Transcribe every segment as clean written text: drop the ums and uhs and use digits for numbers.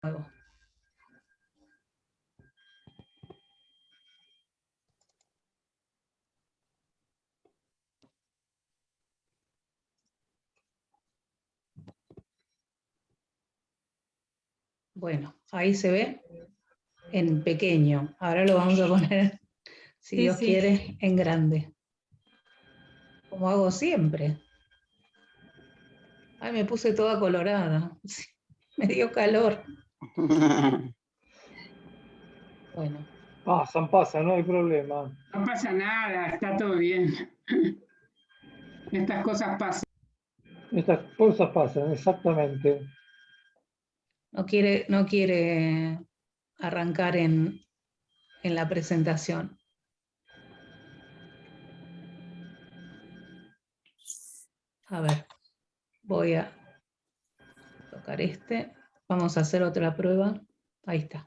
nuevo. Bueno, ahí se ve en pequeño. Ahora lo vamos a poner, si Dios quiere, en grande. Como hago siempre. Ay, me puse toda colorada. Me dio calor. Bueno. Pasan, no hay problema. No pasa nada, está todo bien. Estas cosas pasan. Estas cosas pasan, exactamente. No quiere arrancar en la presentación. A ver, voy a tocar este. Vamos a hacer otra prueba. Ahí está.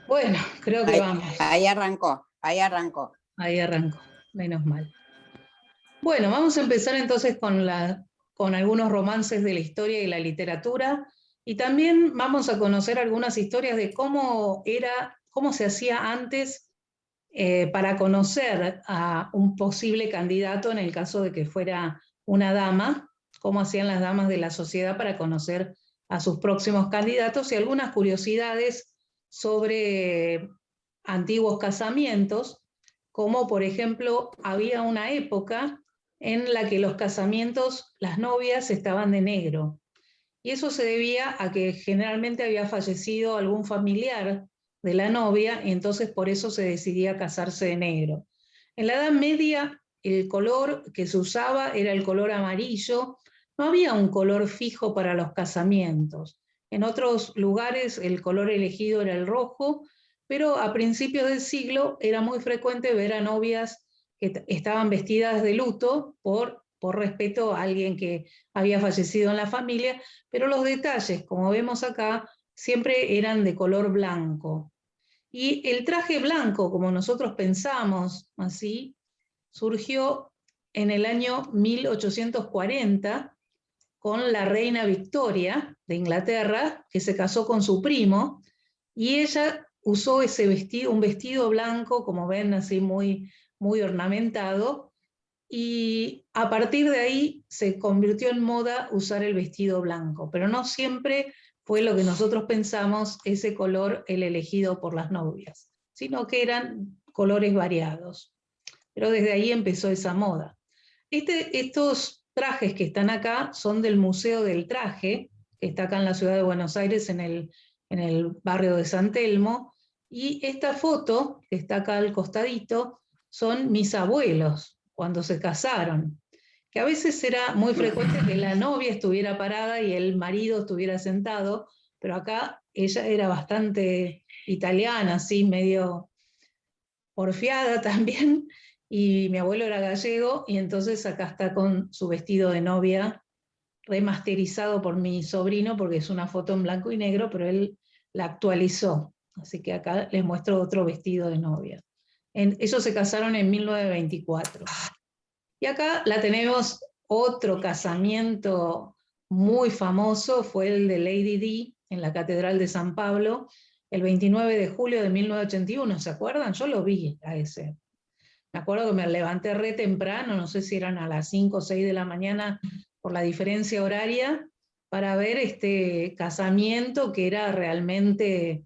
Bueno, creo que vamos. Ahí arrancó. Ahí arrancó, menos mal. Bueno, vamos a empezar entonces con algunos romances de la historia y la literatura, y también vamos a conocer algunas historias de cómo se hacía antes para conocer a un posible candidato en el caso de que fuera una dama, cómo hacían las damas de la sociedad para conocer a sus próximos candidatos, y algunas curiosidades sobre antiguos casamientos, como por ejemplo había una época en la que los casamientos, las novias estaban de negro, y eso se debía a que generalmente había fallecido algún familiar de la novia, y entonces por eso se decidía casarse de negro. En la Edad Media el color que se usaba era el color amarillo, no había un color fijo para los casamientos. En otros lugares el color elegido era el rojo, pero a principios del siglo era muy frecuente ver a novias que estaban vestidas de luto por respeto a alguien que había fallecido en la familia, pero los detalles, como vemos acá, siempre eran de color blanco. Y el traje blanco, como nosotros pensamos así, surgió en el año 1840 con la reina Victoria de Inglaterra, que se casó con su primo, y ella usó ese vestido, un vestido blanco, como ven, así muy, muy ornamentado, y a partir de ahí se convirtió en moda usar el vestido blanco, pero no siempre fue lo que nosotros pensamos ese color el elegido por las novias, sino que eran colores variados. Pero desde ahí empezó esa moda. Estos trajes que están acá son del Museo del Traje, que está acá en la ciudad de Buenos Aires, en el barrio de San Telmo, y esta foto, que está acá al costadito, son mis abuelos, cuando se casaron, que a veces era muy frecuente que la novia estuviera parada y el marido estuviera sentado, pero acá ella era bastante italiana, así medio porfiada también, y mi abuelo era gallego, y entonces acá está con su vestido de novia, remasterizado por mi sobrino, porque es una foto en blanco y negro, pero él la actualizó. Así que acá les muestro otro vestido de novia. Ellos se casaron en 1924. Y acá la tenemos, otro casamiento muy famoso, fue el de Lady Di en la Catedral de San Pablo, el 29 de julio de 1981, ¿se acuerdan? Yo lo vi a ese. Me acuerdo que me levanté re temprano, no sé si eran a las 5 o 6 de la mañana por la diferencia horaria, para ver este casamiento que era realmente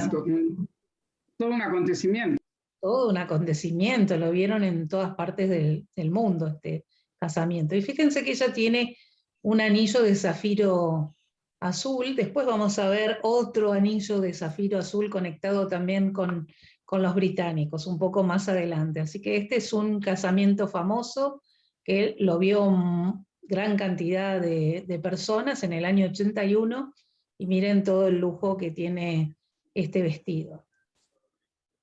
todo un acontecimiento. Todo un acontecimiento, lo vieron en todas partes del mundo este casamiento. Y fíjense que ella tiene un anillo de zafiro azul, después vamos a ver otro anillo de zafiro azul conectado también con los británicos, un poco más adelante. Así que este es un casamiento famoso que lo vio gran cantidad de personas en el año 81, y miren todo el lujo que tiene este vestido.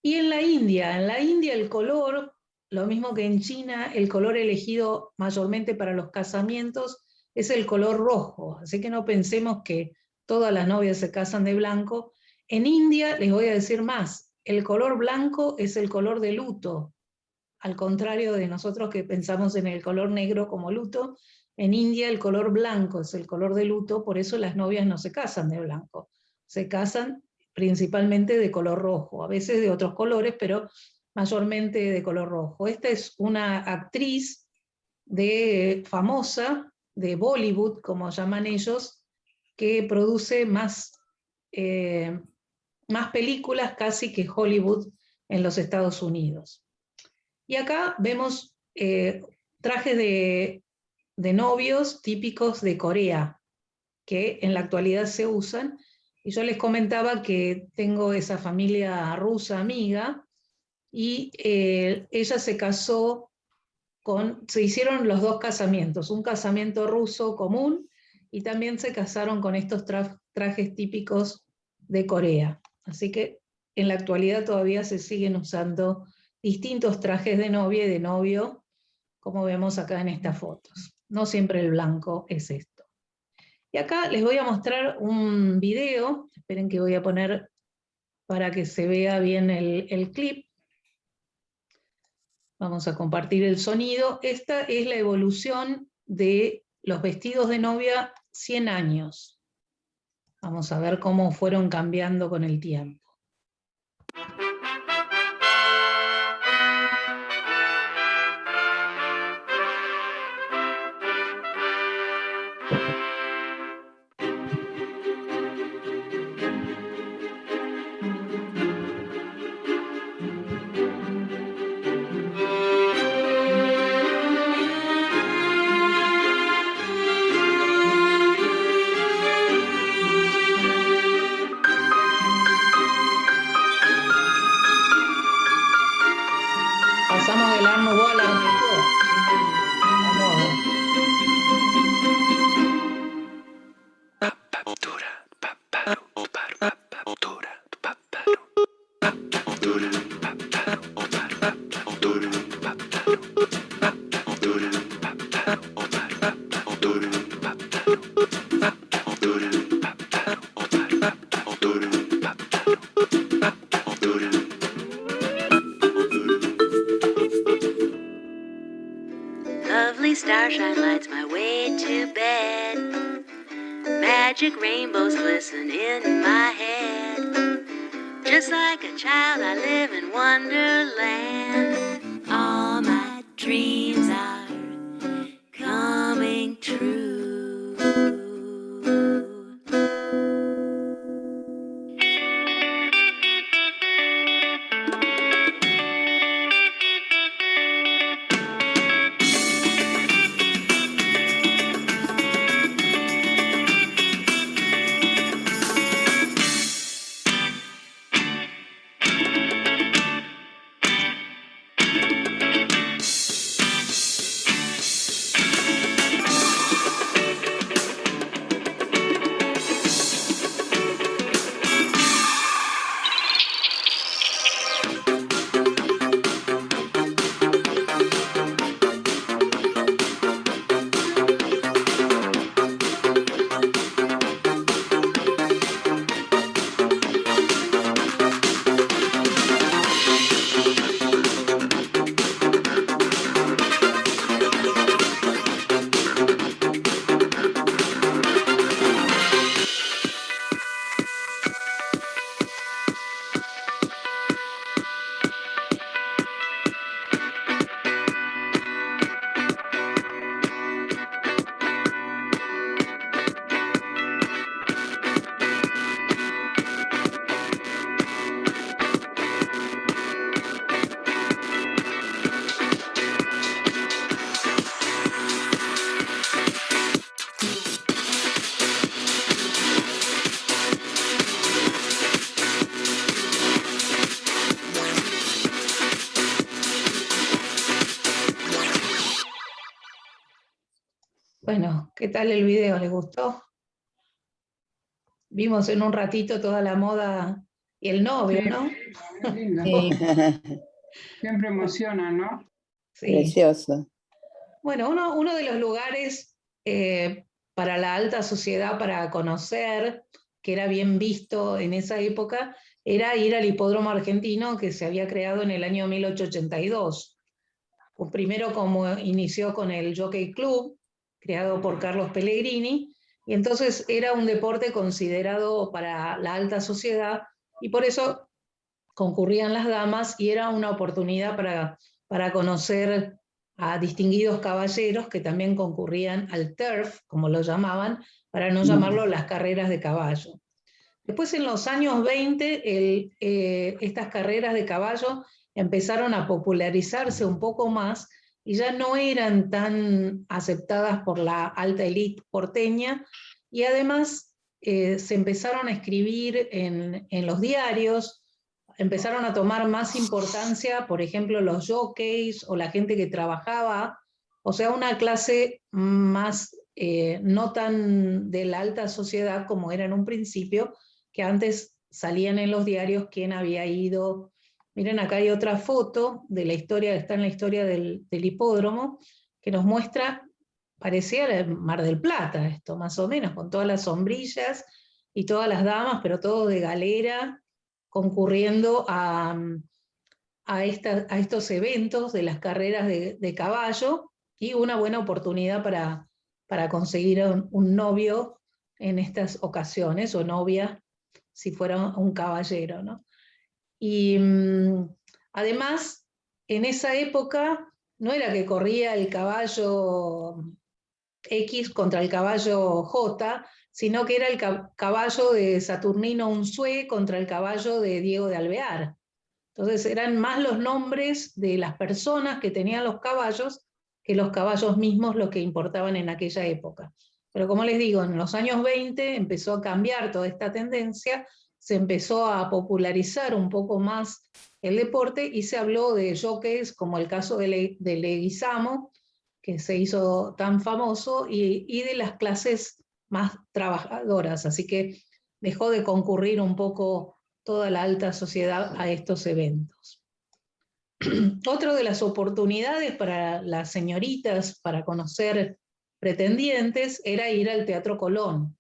Y en la India el color, lo mismo que en China, el color elegido mayormente para los casamientos es el color rojo, así que no pensemos que todas las novias se casan de blanco. En India, les voy a decir más, el color blanco es el color de luto, al contrario de nosotros que pensamos en el color negro como luto. En India el color blanco es el color de luto, por eso las novias no se casan de blanco, se casan principalmente de color rojo, a veces de otros colores, pero mayormente de color rojo. Esta es una actriz famosa de Bollywood, como llaman ellos, que produce más películas casi que Hollywood en los Estados Unidos. Y acá vemos trajes de novios típicos de Corea, que en la actualidad se usan. Y yo les comentaba que tengo esa familia rusa amiga, y ella se casó se hicieron los dos casamientos, un casamiento ruso común, y también se casaron con estos trajes típicos de Corea. Así que en la actualidad todavía se siguen usando distintos trajes de novia y de novio, como vemos acá en estas fotos. No siempre el blanco es esto. Y acá les voy a mostrar un video, esperen que voy a poner para que se vea bien el clip. Vamos a compartir el sonido. Esta es la evolución de los vestidos de novia 100 años. Vamos a ver cómo fueron cambiando con el tiempo. Pasamos del Art Nouveau al Art Deco. La moda. Lovely starshine lights my way to bed. Magic rainbows glisten in my head. Just like a child I live in Wonderland. All my dreams are coming true. Bueno, ¿qué tal el video? ¿Les gustó? Vimos en un ratito toda la moda y el novio, ¿no? Es lindo. Sí, Siempre emociona, ¿no? Sí. precioso. Bueno, uno de los lugares para la alta sociedad para conocer, que era bien visto en esa época, era ir al Hipódromo Argentino, que se había creado en el año 1882. Primero inició con el Jockey Club, creado por Carlos Pellegrini, y entonces era un deporte considerado para la alta sociedad, y por eso concurrían las damas, y era una oportunidad para conocer a distinguidos caballeros que también concurrían al turf, como lo llamaban, para no llamarlo las carreras de caballo. Después, en los años 20, estas carreras de caballo empezaron a popularizarse un poco más y ya no eran tan aceptadas por la alta élite porteña, y además se empezaron a escribir en los diarios, empezaron a tomar más importancia, por ejemplo, los jockeys o la gente que trabajaba, o sea, una clase más no tan de la alta sociedad como era en un principio, que antes salían en los diarios quién había ido. Miren, acá hay otra foto de la historia, está en la historia del hipódromo, que nos muestra, parecía el Mar del Plata esto, más o menos, con todas las sombrillas y todas las damas, pero todo de galera, concurriendo a estos eventos de las carreras de caballo, y una buena oportunidad para conseguir un novio en estas ocasiones, o novia, si fuera un caballero, ¿no? Y además, en esa época, no era que corría el caballo X contra el caballo J, sino que era el caballo de Saturnino Unzué contra el caballo de Diego de Alvear. Entonces eran más los nombres de las personas que tenían los caballos que los caballos mismos lo que importaban en aquella época. Pero como les digo, en los años 20 empezó a cambiar toda esta tendencia, se empezó a popularizar un poco más el deporte y se habló de jockeys, como el caso de Leguizamo, que se hizo tan famoso, y de las clases más trabajadoras, así que dejó de concurrir un poco toda la alta sociedad a estos eventos. Otra de las oportunidades para las señoritas para conocer pretendientes era ir al Teatro Colón.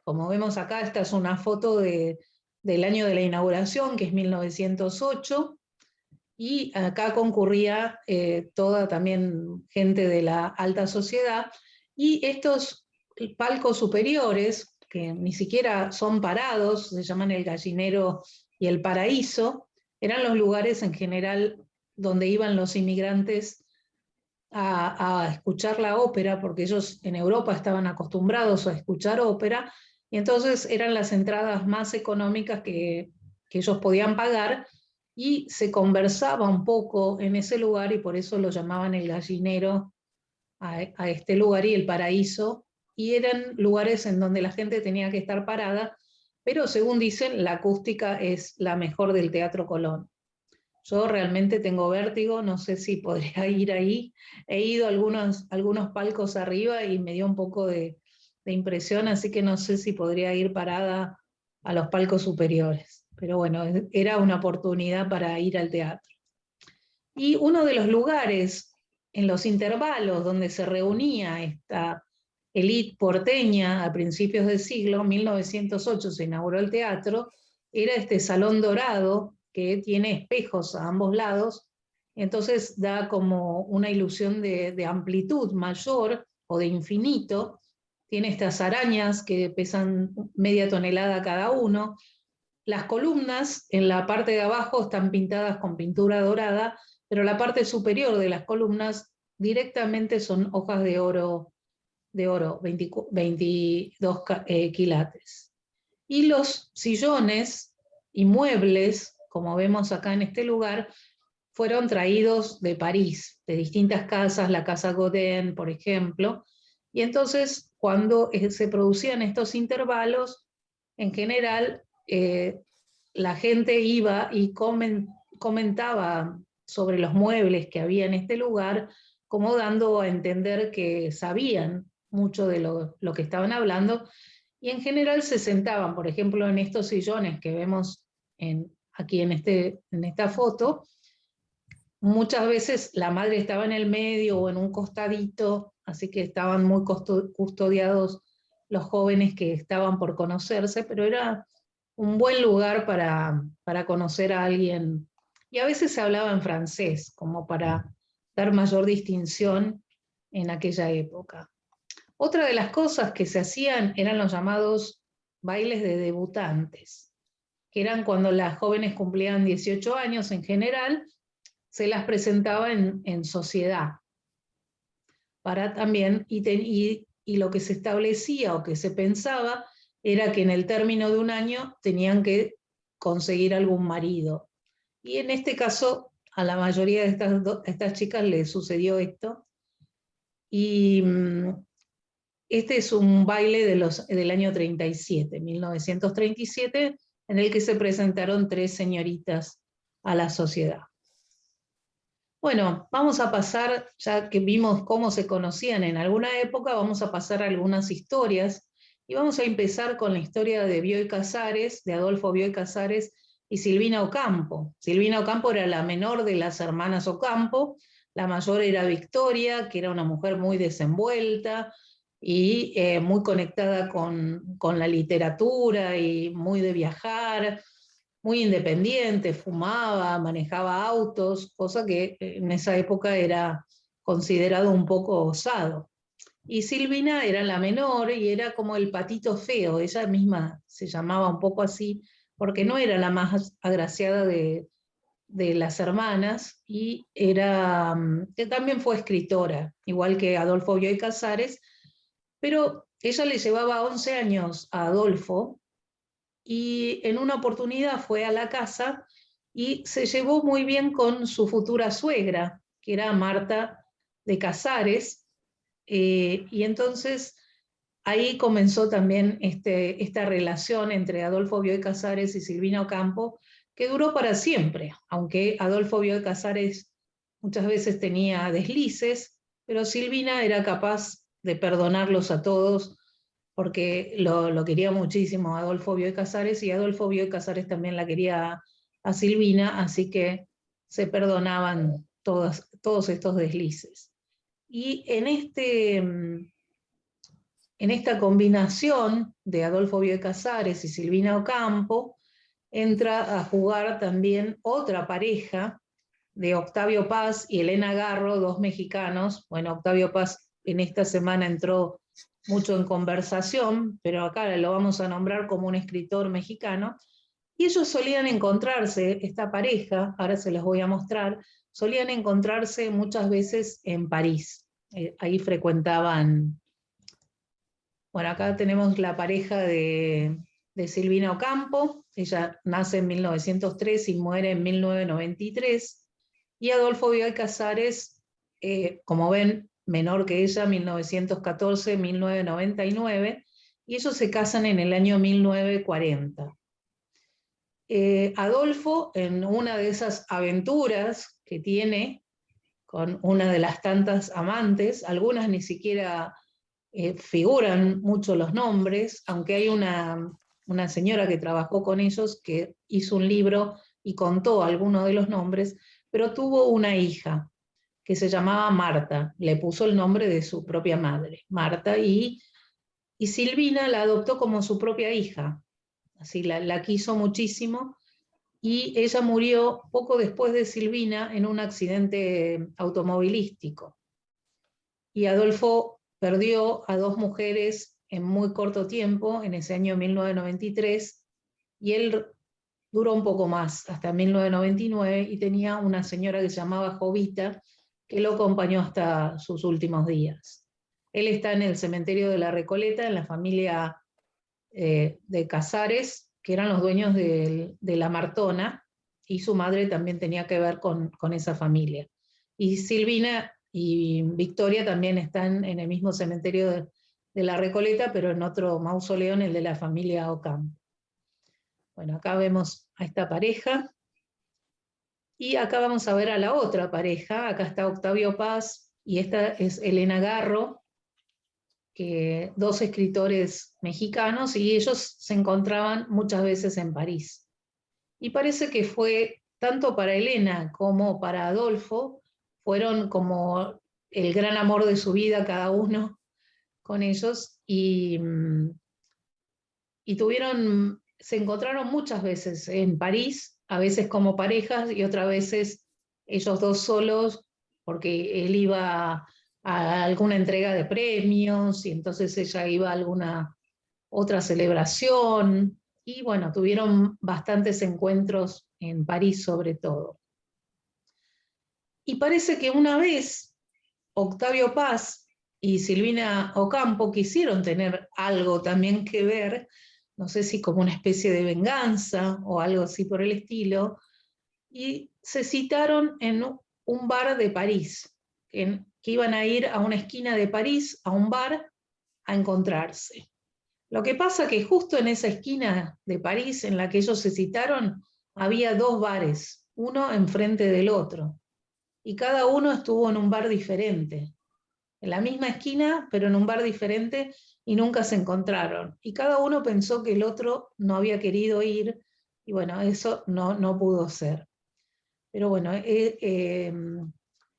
Como vemos acá, esta es una foto del año de la inauguración, que es 1908, y acá concurría toda también gente de la alta sociedad, y estos palcos superiores, que ni siquiera son parados, se llaman el Gallinero y el Paraíso, eran los lugares en general donde iban los inmigrantes a escuchar la ópera, porque ellos en Europa estaban acostumbrados a escuchar ópera, y entonces eran las entradas más económicas que ellos podían pagar, y se conversaba un poco en ese lugar, y por eso lo llamaban el Gallinero a este lugar, y el Paraíso, y eran lugares en donde la gente tenía que estar parada, pero según dicen, la acústica es la mejor del Teatro Colón. Yo realmente tengo vértigo, no sé si podría ir ahí. He ido a algunos palcos arriba y me dio un poco de impresión, así que no sé si podría ir parada a los palcos superiores. Pero bueno, era una oportunidad para ir al teatro. Y uno de los lugares en los intervalos donde se reunía esta élite porteña a principios del siglo, 1908 se inauguró el teatro, era este Salón Dorado, que tiene espejos a ambos lados, entonces da como una ilusión de amplitud mayor o de infinito. Tiene estas arañas que pesan media tonelada cada uno. Las columnas en la parte de abajo están pintadas con pintura dorada, pero la parte superior de las columnas directamente son hojas de oro 22 quilates. Y los sillones y muebles, como vemos acá en este lugar, fueron traídos de París, de distintas casas, la Casa Godin, por ejemplo, y entonces cuando se producían estos intervalos, en general la gente iba y comentaba sobre los muebles que había en este lugar, como dando a entender que sabían mucho de lo que estaban hablando, y en general se sentaban, por ejemplo, en estos sillones que vemos aquí en esta foto. Muchas veces la madre estaba en el medio o en un costadito, así que estaban muy custodiados los jóvenes que estaban por conocerse, pero era un buen lugar para conocer a alguien. Y a veces se hablaba en francés, como para dar mayor distinción en aquella época. Otra de las cosas que se hacían eran los llamados bailes de debutantes, que eran cuando las jóvenes cumplían 18 años en general, se las presentaba en sociedad. Para también, y lo que se establecía o que se pensaba era que en el término de un año tenían que conseguir algún marido. Y en este caso, a la mayoría de estas chicas les sucedió esto. Y este es un baile del año 37, 1937, en el que se presentaron 3 señoritas a la sociedad. Bueno, vamos a pasar, ya que vimos cómo se conocían en alguna época, vamos a pasar a algunas historias, y vamos a empezar con la historia de Bioy Casares, de Adolfo Bioy Casares y Silvina Ocampo. Silvina Ocampo era la menor de las hermanas Ocampo, la mayor era Victoria, que era una mujer muy desenvuelta y muy conectada con la literatura y muy de viajar, muy independiente, fumaba, manejaba autos, cosa que en esa época era considerado un poco osado. Y Silvina era la menor y era como el patito feo, ella misma se llamaba un poco así, porque no era la más agraciada de las hermanas, y era, que también fue escritora, igual que Adolfo Bioy Casares, pero ella le llevaba 11 años a Adolfo, y en una oportunidad fue a la casa y se llevó muy bien con su futura suegra, que era Marta de Casares, y entonces ahí comenzó también esta relación entre Adolfo Bioy Casares y Silvina Ocampo, que duró para siempre, aunque Adolfo Bioy Casares muchas veces tenía deslices, pero Silvina era capaz de perdonarlos a todos, porque lo quería muchísimo Adolfo Bioy Casares, y Adolfo Bioy Casares también la quería a Silvina, así que se perdonaban todos estos deslices. Y en esta combinación de Adolfo Bioy Casares y Silvina Ocampo, entra a jugar también otra pareja de Octavio Paz y Elena Garro, 2 mexicanos. Bueno, Octavio Paz en esta semana entró mucho en conversación, pero acá lo vamos a nombrar como un escritor mexicano, y ellos solían encontrarse, esta pareja, ahora se las voy a mostrar, solían encontrarse muchas veces en París, ahí frecuentaban. Bueno, acá tenemos la pareja de Silvina Ocampo, ella nace en 1903 y muere en 1993, y Adolfo Bioy Casares, como ven, menor que ella, 1914, 1999, y ellos se casan en el año 1940. Adolfo, en una de esas aventuras que tiene con una de las tantas amantes, algunas ni siquiera figuran mucho los nombres, aunque hay una señora que trabajó con ellos que hizo un libro y contó algunos de los nombres, pero tuvo una hija que se llamaba Marta, le puso el nombre de su propia madre, Marta, y Silvina la adoptó como su propia hija, así la quiso muchísimo, y ella murió poco después de Silvina en un accidente automovilístico. Y Adolfo perdió a 2 mujeres en muy corto tiempo, en ese año 1993, y él duró un poco más, hasta 1999, y tenía una señora que se llamaba Jovita, que lo acompañó hasta sus últimos días. Él está en el cementerio de la Recoleta, en la familia de Casares, que eran los dueños de la Martona, y su madre también tenía que ver con esa familia. Y Silvina y Victoria también están en el mismo cementerio de la Recoleta, pero en otro mausoleo, en el de la familia Ocampo. Bueno, acá vemos a esta pareja, y acá vamos a ver a la otra pareja. Acá está Octavio Paz, y esta es Elena Garro, que 2 escritores mexicanos, y ellos se encontraban muchas veces en París. Y parece que fue, tanto para Elena como para Adolfo, fueron como el gran amor de su vida cada uno con ellos, y se encontraron muchas veces en París, a veces como parejas y otras veces ellos 2 solos, porque él iba a alguna entrega de premios, y entonces ella iba a alguna otra celebración, y bueno, tuvieron bastantes encuentros en París sobre todo. Y parece que una vez Octavio Paz y Silvina Ocampo quisieron tener algo también que ver, no sé si como una especie de venganza o algo así por el estilo, y se citaron en un bar de París, que iban a ir a una esquina de París, a un bar, a encontrarse. Lo que pasa que justo en esa esquina de París en la que ellos se citaron, había 2 bares, uno enfrente del otro, y cada uno estuvo en un bar diferente, en la misma esquina, pero en un bar diferente, y nunca se encontraron. Y cada uno pensó que el otro no había querido ir, y bueno, eso no pudo ser. Pero bueno,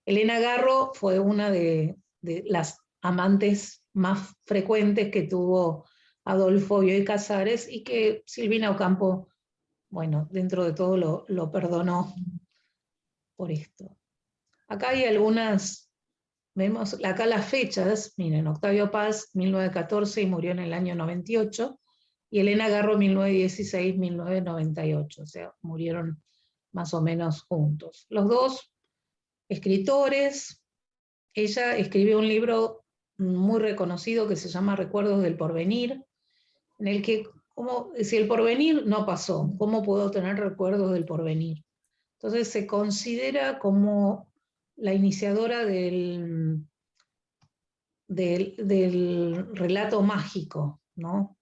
Elena Garro fue una de las amantes más frecuentes que tuvo Adolfo Bioy Casares, y que Silvina Ocampo, bueno, dentro de todo lo perdonó por esto. Acá hay algunas, vemos acá las fechas, miren, Octavio Paz, 1914, y murió en el año 98, y Elena Garro, 1916, 1998, o sea, murieron más o menos juntos. Los dos escritores. Ella escribió un libro muy reconocido que se llama Recuerdos del Porvenir, en el que, si el porvenir no pasó, ¿cómo puedo tener recuerdos del porvenir? Entonces se considera como la iniciadora del relato mágico, ¿no?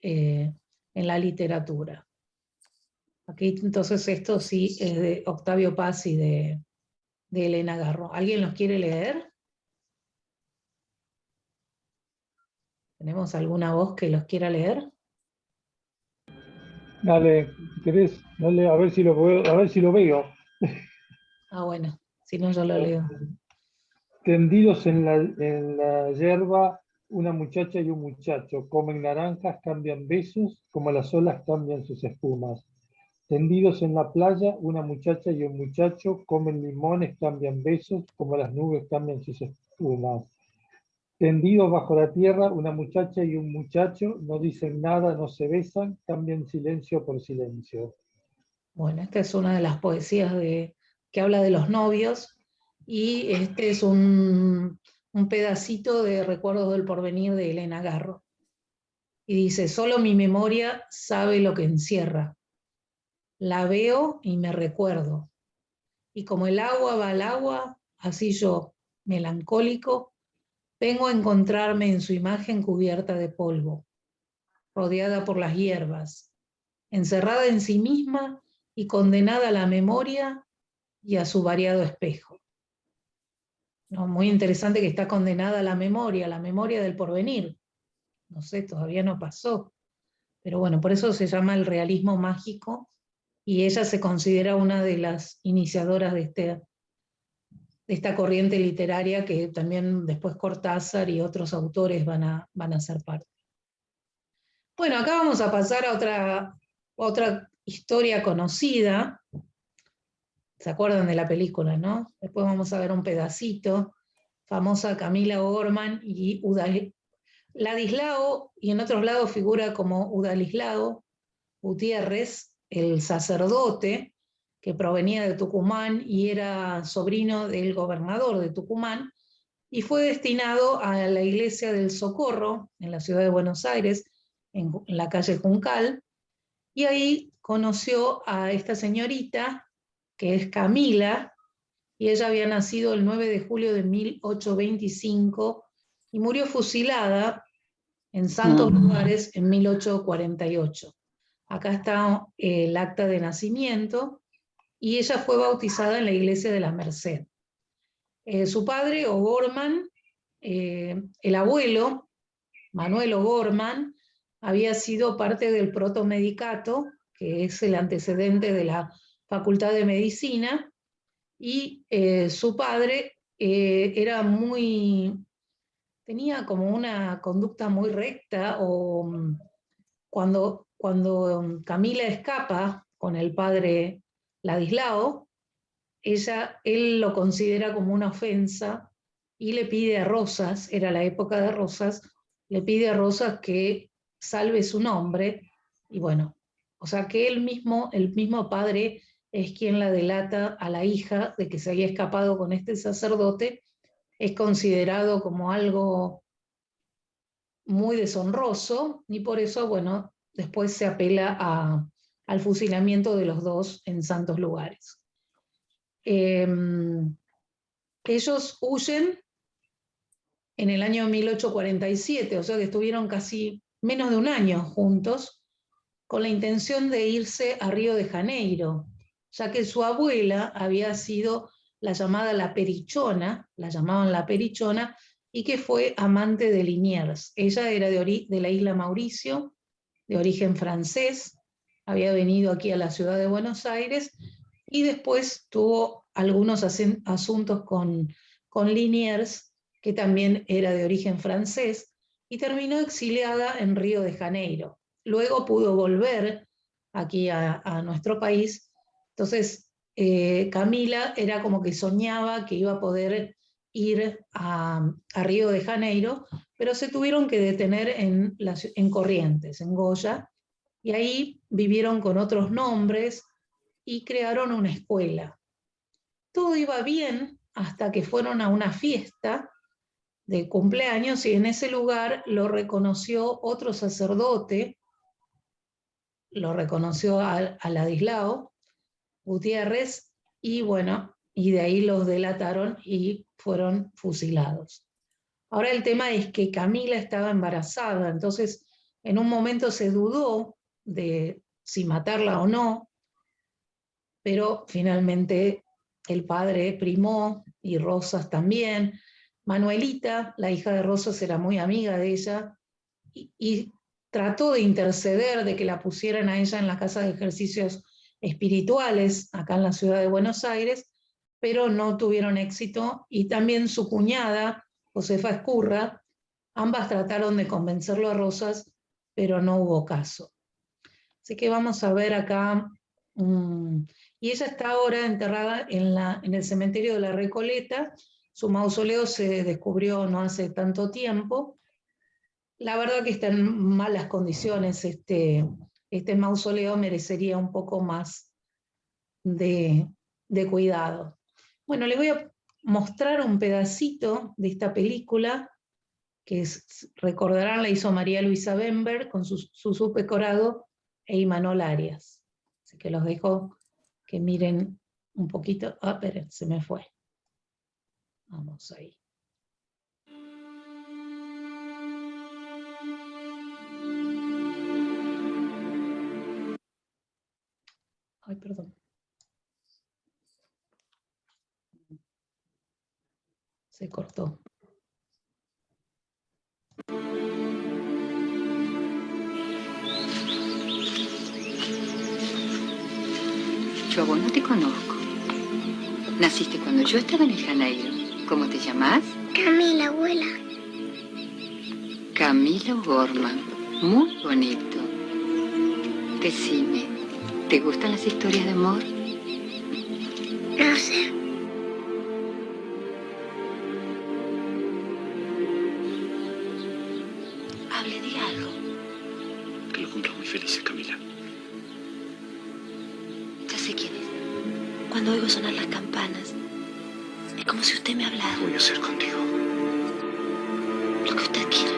En la literatura. Aquí entonces esto sí es de Octavio Paz y de Elena Garro. ¿Alguien los quiere leer? ¿Tenemos alguna voz que los quiera leer? Dale, si querés, dale, a ver si lo puedo, a ver si lo veo. Ah, bueno, si no yo lo leo. Tendidos en la hierba, una muchacha y un muchacho comen naranjas, cambian besos, como las olas cambian sus espumas. Tendidos en la playa, una muchacha y un muchacho comen limones, cambian besos, como las nubes cambian sus espumas. Tendidos bajo la tierra, una muchacha y un muchacho no dicen nada, no se besan, cambian silencio por silencio. Bueno, esta es una de las poesías que habla de los novios, y este es un pedacito de Recuerdos del Porvenir de Elena Garro. Y dice: solo mi memoria sabe lo que encierra. La veo y me recuerdo. Y como el agua va al agua, así yo, melancólico, vengo a encontrarme en su imagen cubierta de polvo, rodeada por las hierbas, encerrada en sí misma y condenada a la memoria y a su variado espejo. ¿No? Muy interesante que está condenada a la memoria del porvenir. No sé, todavía no pasó. Pero bueno, por eso se llama el realismo mágico, y ella se considera una de las iniciadoras de esta corriente literaria, que también después Cortázar y otros autores van a ser parte. Bueno, acá vamos a pasar a otra historia conocida. ¿Se acuerdan de la película, no? Después vamos a ver un pedacito. Famosa Camila O'Gorman y Ladislao, y en otros lados figura como Udalislao Gutiérrez, el sacerdote, que provenía de Tucumán y era sobrino del gobernador de Tucumán, y fue destinado a la iglesia del Socorro, en la ciudad de Buenos Aires, en la calle Juncal, y ahí conoció a esta señorita, que es Camila, y ella había nacido el 9 de julio de 1825 y murió fusilada en Santos Lugares en 1848. Acá está el acta de nacimiento, y ella fue bautizada en la iglesia de la Merced. Su padre, O'Gorman, el abuelo, Manuel O'Gorman, había sido parte del protomedicato, que es el antecedente de la Facultad de Medicina, y su padre tenía como una conducta muy recta, cuando Camila escapa con el padre Ladislao, él lo considera como una ofensa y le pide a Rosas, era la época de Rosas, le pide a Rosas que salve su nombre, y bueno, o sea que el mismo padre es quien la delata a la hija de que se había escapado con este sacerdote, es considerado como algo muy deshonroso, y por eso, bueno, después se apela al fusilamiento de los dos en santos lugares. Ellos huyen en el año 1847, o sea que estuvieron casi menos de un año juntos, con la intención de irse a Río de Janeiro, ya que su abuela había sido la llamada la Perichona, la llamaban la Perichona, y que fue amante de Liniers. Ella era de la isla Mauricio, de origen francés, había venido aquí a la ciudad de Buenos Aires, y después tuvo algunos asuntos con Liniers, que también era de origen francés, y terminó exiliada en Río de Janeiro. Luego pudo volver aquí a nuestro país. Entonces Camila era como que soñaba que iba a poder ir a Río de Janeiro, pero se tuvieron que detener en Corrientes, en Goya, y ahí vivieron con otros nombres y crearon una escuela. Todo iba bien hasta que fueron a una fiesta de cumpleaños, y en ese lugar lo reconoció otro sacerdote, lo reconoció a Ladislao Gutiérrez, y bueno, y de ahí los delataron y fueron fusilados. Ahora el tema es que Camila estaba embarazada, entonces en un momento se dudó de si matarla o no, pero finalmente el padre primó, y Rosas también. Manuelita, la hija de Rosas, era muy amiga de ella, y trató de interceder, de que la pusieran a ella en la casa de ejercicios espirituales, acá en la ciudad de Buenos Aires, pero no tuvieron éxito, y también su cuñada, Josefa Escurra, ambas trataron de convencerlo a Rosas, pero no hubo caso. Así que vamos a ver acá, y ella está ahora enterrada en el cementerio de la Recoleta. Su mausoleo se descubrió no hace tanto tiempo. La verdad que está en malas condiciones, este mausoleo merecería un poco más de cuidado. Bueno, les voy a mostrar un pedacito de esta película, que recordarán, la hizo María Luisa Bember con su subdecorado e Imanol Arias. Así que los dejo que miren un poquito. Ah, pero se me fue. Vamos ahí. Ay, perdón. Se cortó. Yo a vos no te conozco. Naciste cuando yo estaba en el Janeiro. ¿Cómo te llamás? Camila, abuela. Camila O'Gorman. Muy bonito. Decime, ¿te gustan las historias de amor? No sé. Hable, diga algo. Que lo cumplas muy felices, Camila. Ya sé quién es. Cuando oigo sonar las campanas, es como si usted me hablara. ¿Qué voy a hacer contigo? Lo que usted quiera.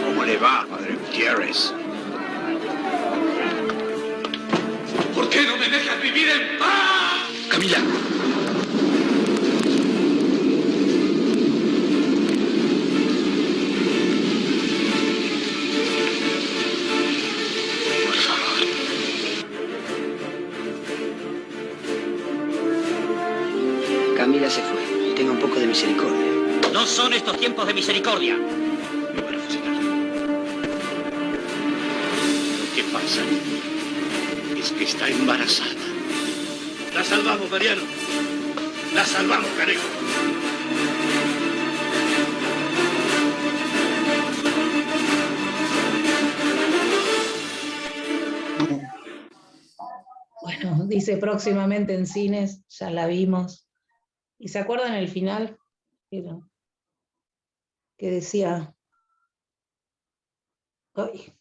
¿Cómo le va, padre Gutiérrez? ¿Por qué no me dejas vivir en paz? Camila. Por favor. Camila se fue. Tenga un poco de misericordia. No son estos tiempos de misericordia. Me van a fusilar. Lo que pasa es que está embarazada. La salvamos, Mariano. La salvamos, carajo. Bueno, dice próximamente en cines, ya la vimos. ¿Y se acuerdan el final? Que decía, ay,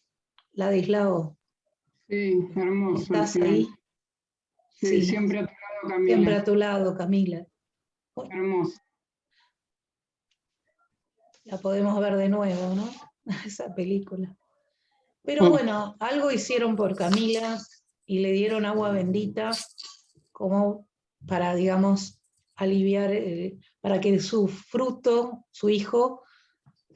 Ladislao, Sí, hermoso. ¿estás al final. ahí? Sí, Sí. siempre a tu lado, Camila. Siempre a tu lado, Camila. Bueno, Hermoso. la podemos ver de nuevo, ¿no? Esa película. Pero bueno, algo hicieron por Camila y le dieron agua bendita como para, digamos, aliviar, para que su fruto, su hijo,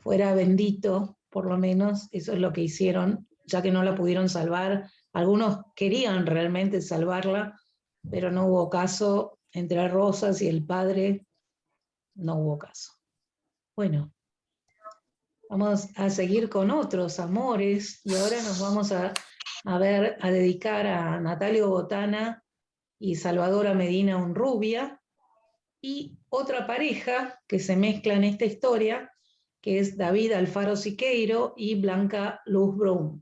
fuera bendito, por lo menos. Eso es lo que hicieron, ya que no la pudieron salvar. Algunos querían realmente salvarla, pero no hubo caso. Entre Rosas y el padre no hubo caso. Bueno, vamos a seguir con otros amores y ahora nos vamos a dedicar a Natalio Botana y Salvadora Medina Honrubia, y otra pareja que se mezcla en esta historia, que es David Alfaro Siqueiro y Blanca Luz Brum.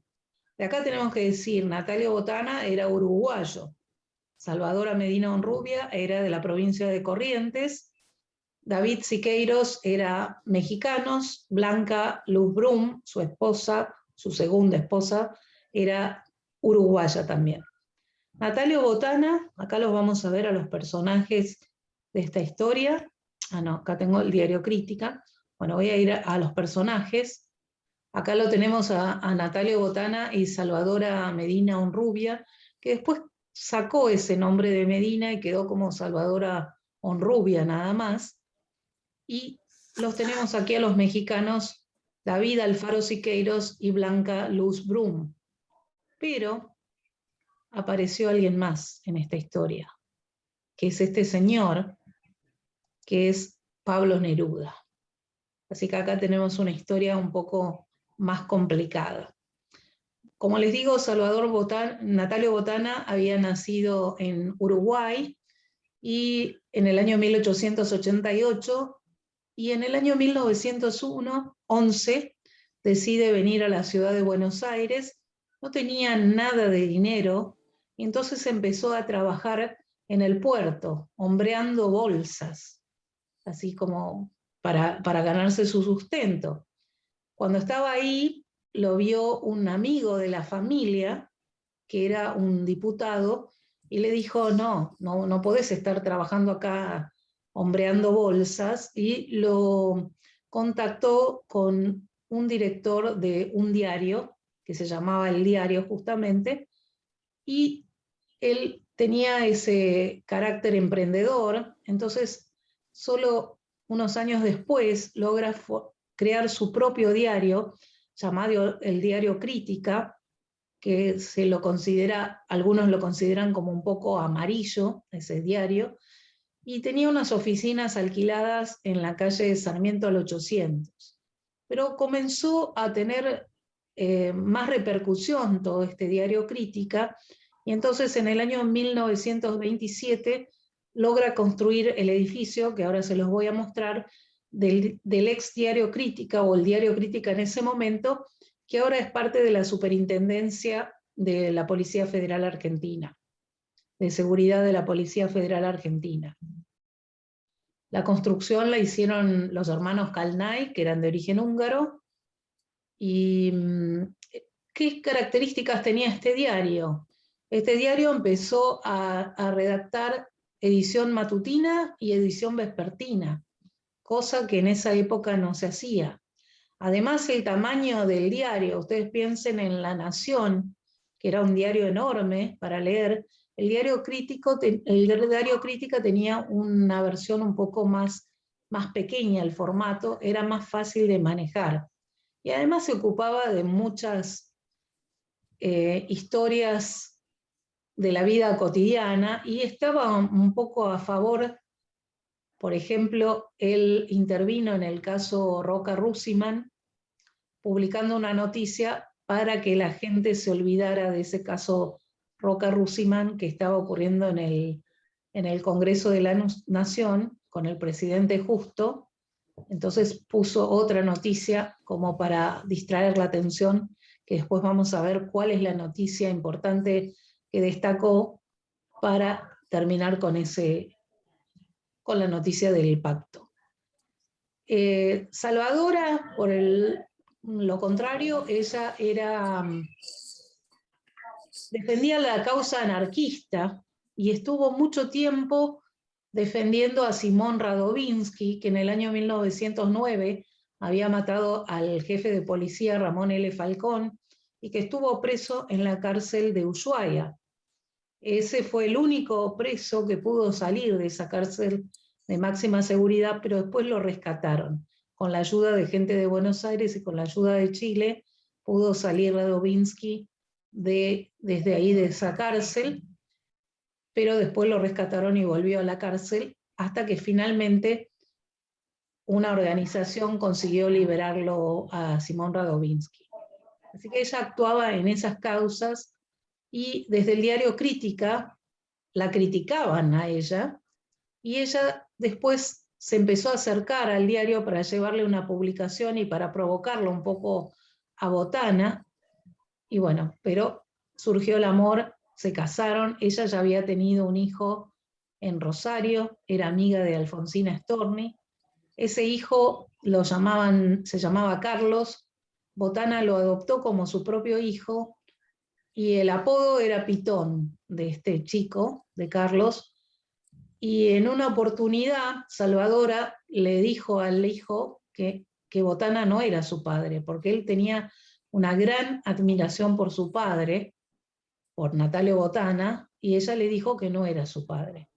De acá tenemos que decir, Natalio Botana era uruguayo, Salvadora Medina Honrubia era de la provincia de Corrientes, David Siqueiros era mexicano, Blanca Luz Brum, su esposa, su segunda esposa, era uruguaya también. Natalio Botana, acá los vamos a ver a los personajes de esta historia. Ah, no, acá tengo el diario Crítica. Bueno, voy a ir a los personajes. Acá lo tenemos a Natalio Botana y Salvadora Medina Honrubia, que después sacó ese nombre de Medina y quedó como Salvadora Honrubia nada más. Y los tenemos aquí a los mexicanos, David Alfaro Siqueiros y Blanca Luz Brum. Pero apareció alguien más en esta historia, que es este señor, que es Pablo Neruda. Así que acá tenemos una historia un poco más complicada. Como les digo, Natalio Botana había nacido en Uruguay y en el año 1888, y en el año 1911 decide venir a la ciudad de Buenos Aires. No tenía nada de dinero, y entonces empezó a trabajar en el puerto, hombreando bolsas, así como para ganarse su sustento. Cuando estaba ahí, lo vio un amigo de la familia, que era un diputado, y le dijo, no podés estar trabajando acá hombreando bolsas, y lo contactó con un director de un diario, que se llamaba El Diario justamente, y él tenía ese carácter emprendedor, entonces solo unos años después logra crear su propio diario, llamado El Diario Crítica, que algunos lo consideran como un poco amarillo, ese diario, y tenía unas oficinas alquiladas en la calle Sarmiento al 800. Pero comenzó a tener más repercusión todo este diario Crítica, y entonces en el año 1927 logra construir el edificio, que ahora se los voy a mostrar, del ex diario Crítica, o el diario Crítica en ese momento, que ahora es parte de la Superintendencia de la Policía Federal Argentina, de Seguridad de la Policía Federal Argentina. La construcción la hicieron los hermanos Kalnay, que eran de origen húngaro. ¿Y qué características tenía este diario? Este diario empezó a redactar edición matutina y edición vespertina, cosa que en esa época no se hacía. Además, el tamaño del diario, ustedes piensen en La Nación, que era un diario enorme para leer. El diario Crítica tenía una versión un poco más pequeña, el formato era más fácil de manejar. Y además se ocupaba de muchas historias de la vida cotidiana, y estaba un poco a favor. Por ejemplo, él intervino en el caso Roca Russiman, publicando una noticia para que la gente se olvidara de ese caso Roca Russiman que estaba ocurriendo en en el Congreso de la Nación con el presidente Justo. Entonces puso otra noticia como para distraer la atención, que después vamos a ver cuál es la noticia importante que destacó para terminar con la noticia del pacto. Salvadora, por lo contrario, ella defendía la causa anarquista y estuvo mucho tiempo defendiendo a Simón Radovinsky, que en el año 1909 había matado al jefe de policía Ramón L. Falcón y que estuvo preso en la cárcel de Ushuaia. Ese fue el único preso que pudo salir de esa cárcel de máxima seguridad, pero después lo rescataron. Con la ayuda de gente de Buenos Aires y con la ayuda de Chile, pudo salir Radovinsky desde ahí de esa cárcel, pero después lo rescataron y volvió a la cárcel, hasta que finalmente una organización consiguió liberarlo a Simón Radovinsky. Así que ella actuaba en esas causas, y desde el diario Crítica la criticaban a ella, y ella después se empezó a acercar al diario para llevarle una publicación y para provocarlo un poco a Botana, y bueno, pero surgió el amor, se casaron, ella ya había tenido un hijo en Rosario, era amiga de Alfonsina Storni, ese hijo se llamaba Carlos, Botana lo adoptó como su propio hijo, y el apodo era Pitón de este chico, de Carlos, y en una oportunidad Salvadora le dijo al hijo que Botana no era su padre, porque él tenía una gran admiración por su padre, por Natalio Botana, y ella le dijo que no era su padre.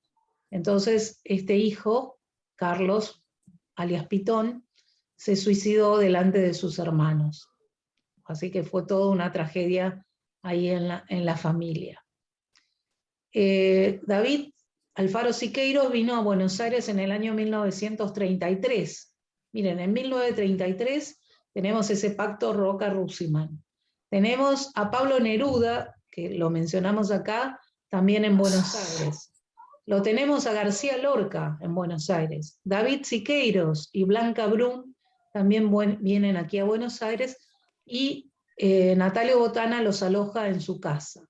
Entonces este hijo, Carlos, alias Pitón, se suicidó delante de sus hermanos. Así que fue toda una tragedia ahí en la familia. David Alfaro Siqueiros vino a Buenos Aires en el año 1933. Miren, en 1933 tenemos ese pacto Roca-Rusiman. Tenemos a Pablo Neruda, que lo mencionamos acá, también en Buenos Aires. Lo tenemos a García Lorca en Buenos Aires. David Siqueiros y Blanca Brun también vienen aquí a Buenos Aires, y Natalio Botana los aloja en su casa.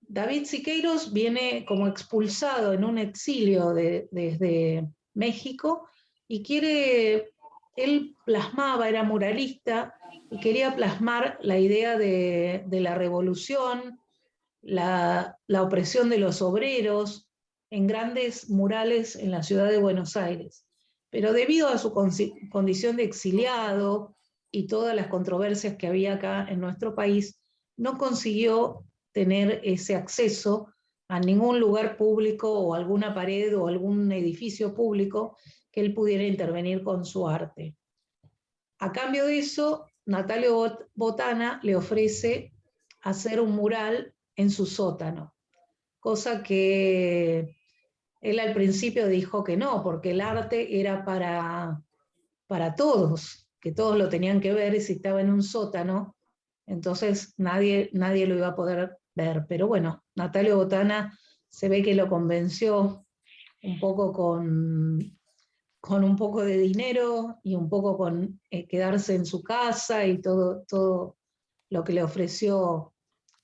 David Siqueiros viene como expulsado en un exilio desde México, y él plasmaba, era muralista, y quería plasmar la idea de la revolución, la opresión de los obreros, en grandes murales en la ciudad de Buenos Aires. Pero debido a su condición de exiliado y todas las controversias que había acá en nuestro país, no consiguió tener ese acceso a ningún lugar público o alguna pared o algún edificio público que él pudiera intervenir con su arte. A cambio de eso, Natalio Botana le ofrece hacer un mural en su sótano, cosa que él al principio dijo que no, porque el arte era para todos, que todos lo tenían que ver, y si estaba en un sótano, entonces nadie lo iba a poder ver. Pero bueno, Natalio Botana se ve que lo convenció un poco con un poco de dinero y un poco con quedarse en su casa y todo lo que le ofreció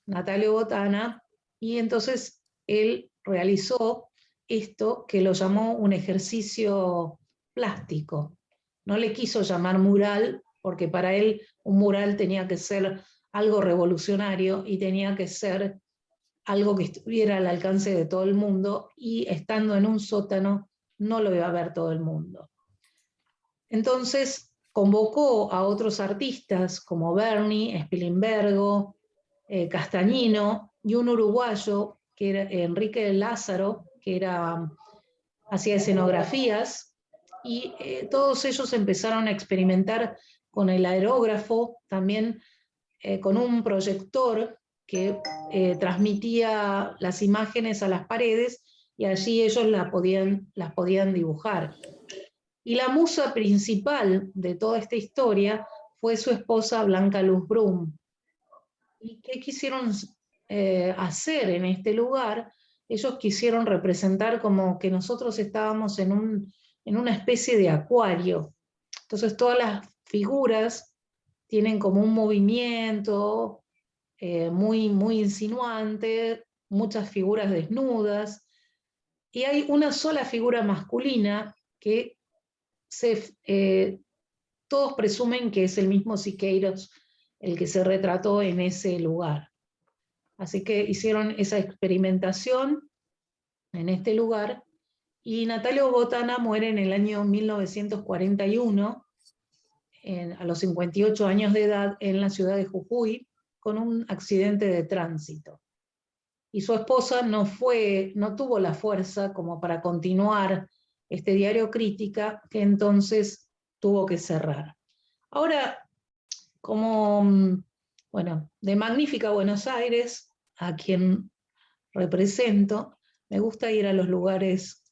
Natalio Botana, y entonces él realizó esto que lo llamó un ejercicio plástico. No le quiso llamar mural, porque para él un mural tenía que ser algo revolucionario y tenía que ser algo que estuviera al alcance de todo el mundo, y estando en un sótano no lo iba a ver todo el mundo. Entonces convocó a otros artistas como Berni, Spilimbergo, Castañino, y un uruguayo que era Enrique Lázaro, que hacía escenografías, y todos ellos empezaron a experimentar con el aerógrafo, también con un proyector que transmitía las imágenes a las paredes, y allí ellos las podían dibujar. Y la musa principal de toda esta historia fue su esposa Blanca Luz Brum. ¿Y qué quisieron hacer en este lugar? ellos quisieron representar como que nosotros estábamos en una especie de acuario. Entonces todas las figuras tienen como un movimiento muy insinuante, muchas figuras desnudas, y hay una sola figura masculina que todos presumen que es el mismo Siqueiros el que se retrató en ese lugar. Así que hicieron esa experimentación en este lugar, y Natalio Botana muere en el año 1941, a los 58 años de edad, en la ciudad de Jujuy, con un accidente de tránsito. Y su esposa no tuvo la fuerza como para continuar este diario Crítica, que entonces tuvo que cerrar. Ahora, como, bueno, de magnífica Buenos Aires, a quien represento, me gusta ir a los lugares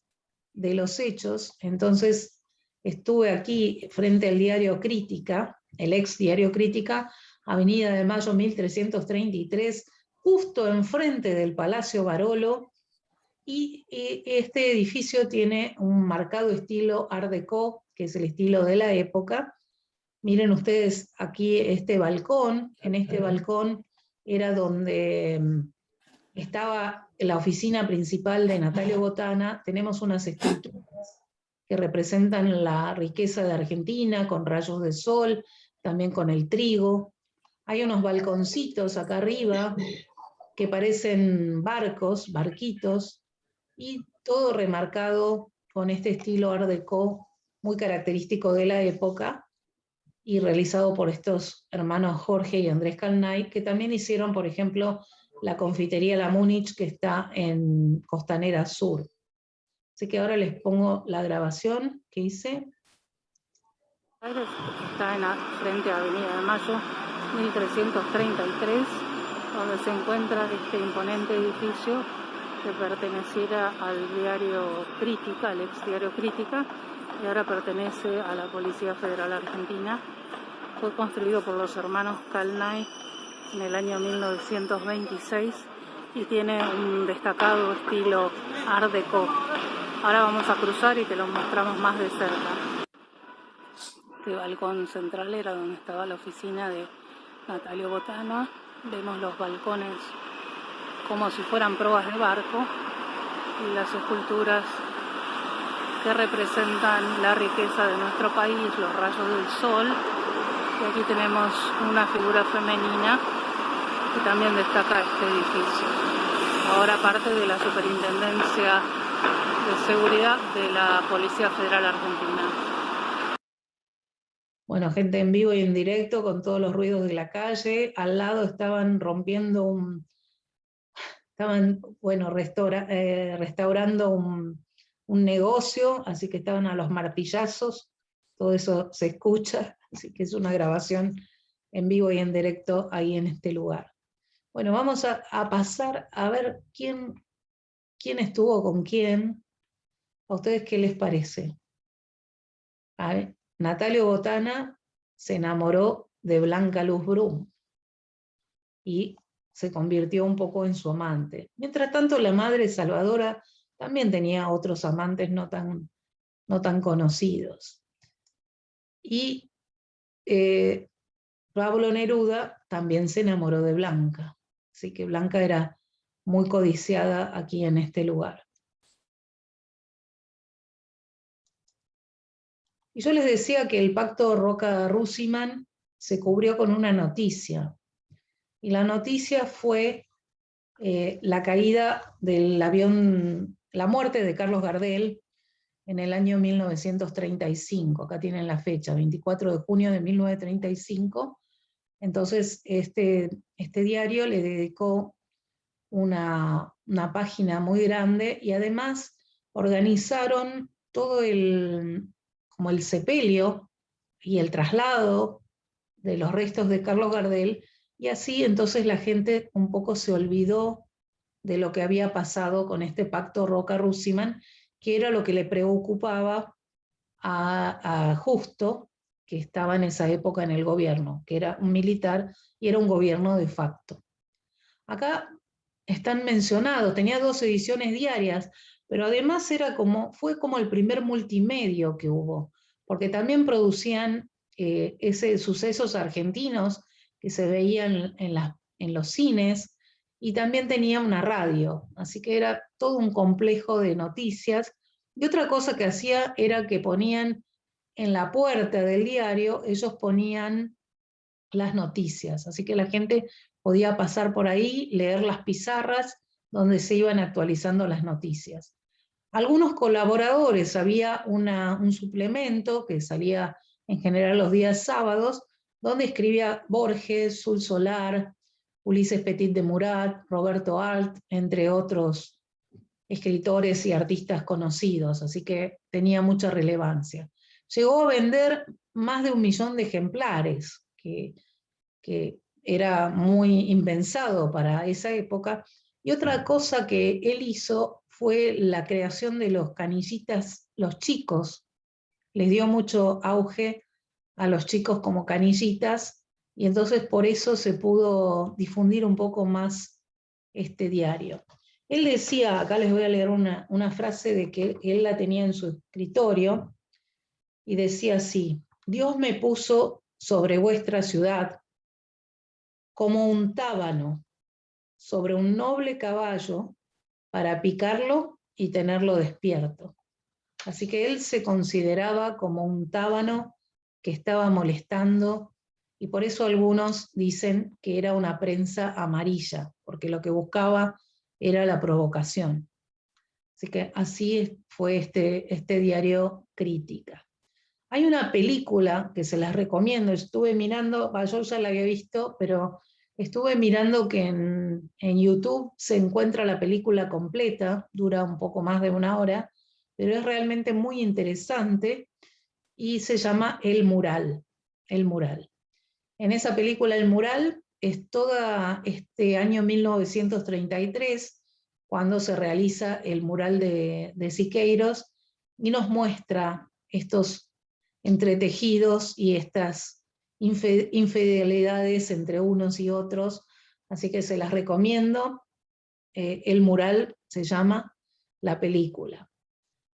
de los hechos. Entonces estuve aquí frente al diario Crítica, el ex diario Crítica, Avenida de Mayo 1333, justo enfrente del Palacio Barolo, y este edificio tiene un marcado estilo Art Deco, que es el estilo de la época. Miren ustedes aquí este balcón. En este balcón era donde estaba la oficina principal de Natalio Botana. Tenemos unas esculturas que representan la riqueza de Argentina, con rayos de sol, también con el trigo. Hay unos balconcitos acá arriba que parecen barcos, barquitos, y todo remarcado con este estilo Art Deco, muy característico de la época, y realizado por estos hermanos Jorge y Andrés Calnay, que también hicieron, por ejemplo, la confitería La Múnich, que está en Costanera Sur. Así que ahora les pongo la grabación que hice. Está frente a Avenida de Mayo 1333, donde se encuentra este imponente edificio que perteneciera al diario Crítica, al ex diario Crítica, y ahora pertenece a la Policía Federal Argentina. Fue construido por los hermanos Calnay en el año 1926 y tiene un destacado estilo Art Deco. Ahora vamos a cruzar y te lo mostramos más de cerca. Este balcón central era donde estaba la oficina de Natalio Botana. Vemos los balcones como si fueran proas de barco y las esculturas que representan la riqueza de nuestro país, los rayos del sol. Y aquí tenemos una figura femenina que también destaca este edificio. Ahora parte de la Superintendencia de Seguridad de la Policía Federal Argentina. Bueno, gente en vivo y en directo con todos los ruidos de la calle. Al lado estaban rompiendo restaurando un negocio, así que estaban a los martillazos. Todo eso se escucha, así que es una grabación en vivo y en directo ahí en este lugar. Bueno, vamos a pasar a ver quién estuvo con quién. ¿A ustedes qué les parece? Natalio Botana se enamoró de Blanca Luz Brum y se convirtió un poco en su amante. Mientras tanto, la madre Salvadora también tenía otros amantes no tan conocidos. Y Pablo Neruda también se enamoró de Blanca. Así que Blanca era muy codiciada aquí en este lugar. Y yo les decía que el pacto Roca-Russiman se cubrió con una noticia. Y la noticia fue la caída del avión, la muerte de Carlos Gardel en el año 1935. Acá tienen la fecha, 24 de junio de 1935. Entonces este diario le dedicó una página muy grande, y además organizaron todo como el sepelio y el traslado de los restos de Carlos Gardel, y así entonces la gente un poco se olvidó de lo que había pasado con este pacto Roca-Russiman, que era lo que le preocupaba a Justo, que estaba en esa época en el gobierno, que era un militar y era un gobierno de facto. Acá están mencionados, tenía 2 ediciones diarias, pero además fue como el primer multimedio que hubo, porque también producían sucesos argentinos que se veían en los cines, y también tenía una radio, así que era todo un complejo de noticias. Y otra cosa que hacía era que ponían en la puerta del diario, ellos ponían las noticias, así que la gente podía pasar por ahí, leer las pizarras donde se iban actualizando las noticias. Algunos colaboradores, había un suplemento que salía en general los días sábados, donde escribía Borges, Sul Solar, Ulises Petit de Murat, Roberto Alt, entre otros escritores y artistas conocidos, así que tenía mucha relevancia. Llegó a vender más de 1 millón de ejemplares, que era muy impensado para esa época. Y otra cosa que él hizo fue la creación de los canillitas, los chicos. Les dio mucho auge a los chicos como canillitas, y entonces por eso se pudo difundir un poco más este diario. Él decía, acá les voy a leer una frase de que él la tenía en su escritorio, y decía así: Dios me puso sobre vuestra ciudad como un tábano sobre un noble caballo para picarlo y tenerlo despierto. Así que él se consideraba como un tábano que estaba molestando, y por eso algunos dicen que era una prensa amarilla, porque lo que buscaba era la provocación. Así que así fue este diario Crítica. Hay una película que se las recomiendo, estuve mirando, yo ya la había visto, pero estuve mirando que en YouTube se encuentra la película completa, dura un poco más de 1 hora, pero es realmente muy interesante, y se llama El Mural. El Mural. En esa película El Mural es toda este año 1933, cuando se realiza el mural de Siqueiros, y nos muestra estos entretejidos y estas infidelidades entre unos y otros, así que se las recomiendo. El Mural se llama la película.